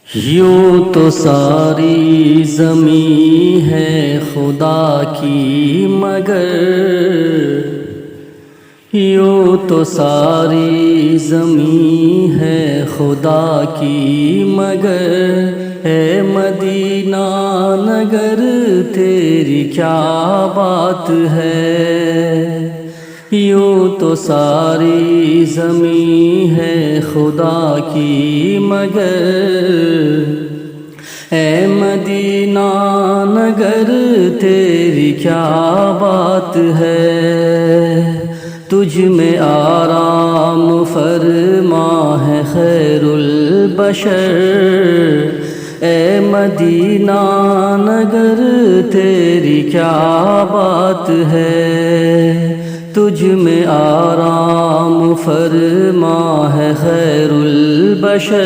یوں تو ساری زمین ہے خدا کی مگر یوں تو ساری زمین ہے خدا کی مگر اے مدینہ نگر تیری کیا بات ہے یوں تو ساری زمین ہے خدا کی مگر اے مدینہ نگر تیری کیا بات ہے تجھ میں آرام فرما ہے خیر البشر اے مدینہ نگر تیری کیا بات ہے تجھ میں آرام فرما ہے خیر البشر